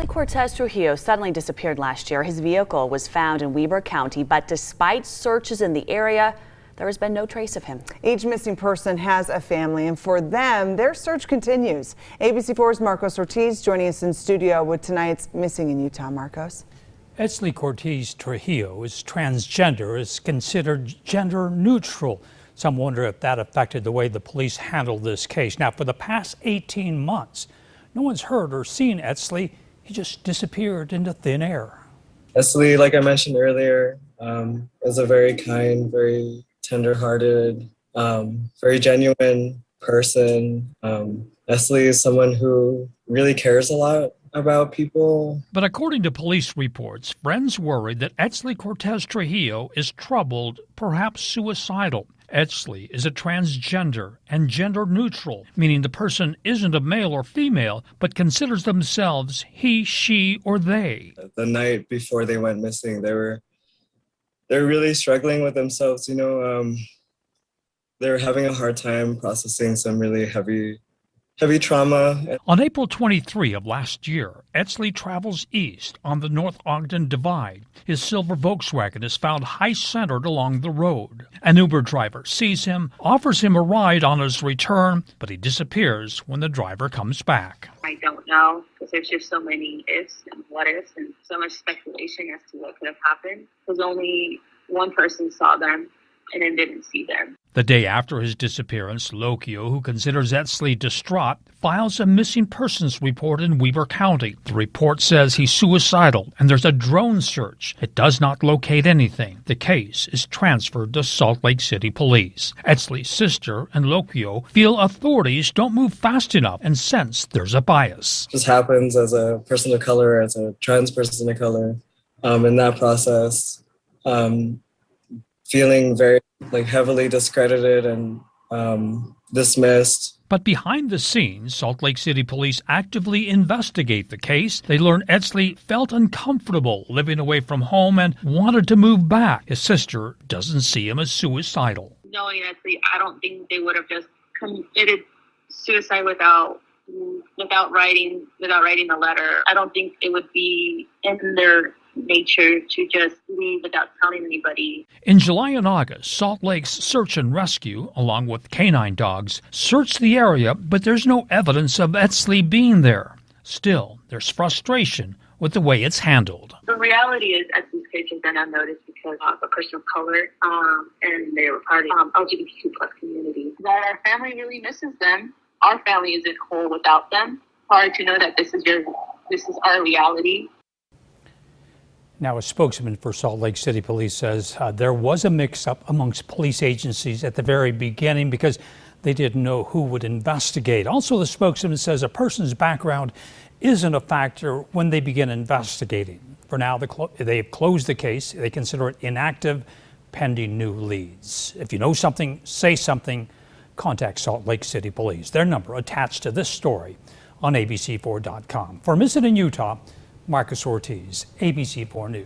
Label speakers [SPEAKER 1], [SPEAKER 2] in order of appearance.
[SPEAKER 1] Cortez Trujillo suddenly disappeared last year. His vehicle was found in Weber County, but despite searches in the area, there has been no trace of him.
[SPEAKER 2] Each missing person has a family, and for them, their search continues. ABC4's Marcos Ortiz joining us in studio with tonight's Missing in Utah. Marcos.
[SPEAKER 3] Eztli Cortez Trujillo is transgender, is considered gender neutral. Some wonder if that affected the way the police handled this case. Now, for the past 18 months, no one's heard or seen Eztli. He just disappeared into thin air.
[SPEAKER 4] Eztli, like I mentioned earlier, is a very kind, very tender-hearted, very genuine person. Eztli is someone who really cares a lot about people.
[SPEAKER 3] But according to police reports, friends worry that Eztli Cortez Trujillo is troubled, perhaps suicidal. Eztli is a transgender and gender neutral, meaning the person isn't a male or female, but considers themselves he, she, or they.
[SPEAKER 4] The night before they went missing, they're really struggling with themselves. They were having a hard time processing some really heavy trauma.
[SPEAKER 3] On April 23 of last year, Eztli travels east on the North Ogden Divide. His silver Volkswagen is found high-centered along the road. An Uber driver sees him, offers him a ride on his return, but he disappears when the driver comes back.
[SPEAKER 5] I don't know, because there's just so many ifs and what ifs and so much speculation as to what could have happened, because only one person saw them and then didn't see them.
[SPEAKER 3] The day after his disappearance, Lokio, who considers Eztli distraught, files a missing persons report in Weber County. The report says he's suicidal and there's a drone search. It does not locate anything. The case is transferred to Salt Lake City Police. Eztli's sister and Lokio feel authorities don't move fast enough and sense there's a bias.
[SPEAKER 4] It just happens as a person of color, as a trans person of color. In that process, feeling very heavily discredited and dismissed.
[SPEAKER 3] But behind the scenes, Salt Lake City Police actively investigate the case. They learn Eztli felt uncomfortable living away from home and wanted to move back. His sister doesn't see him as suicidal.
[SPEAKER 5] Knowing Eztli, I don't think they would have just committed suicide without writing the letter. I don't think it would be in their nature to just leave without telling anybody.
[SPEAKER 3] In July and August, Salt Lake's search and rescue, along with canine dogs, searched the area, but there's no evidence of Eztli being there. Still, there's frustration with the way it's handled.
[SPEAKER 5] The reality is Eztli's case has been unnoticed because of a person of color, and they were part of the LGBTQ plus community. That our family really misses them. Our family isn't whole without them. Hard to know that this is our reality.
[SPEAKER 3] Now, a spokesman for Salt Lake City Police says there was a mix-up amongst police agencies at the very beginning because they didn't know who would investigate. Also, the spokesman says a person's background isn't a factor when they begin investigating. For now, they've closed the case. They consider it inactive, pending new leads. If you know something, say something. Contact Salt Lake City Police. Their number attached to this story on ABC4.com. For Missing in Utah, Marcos Ortiz, ABC4 News.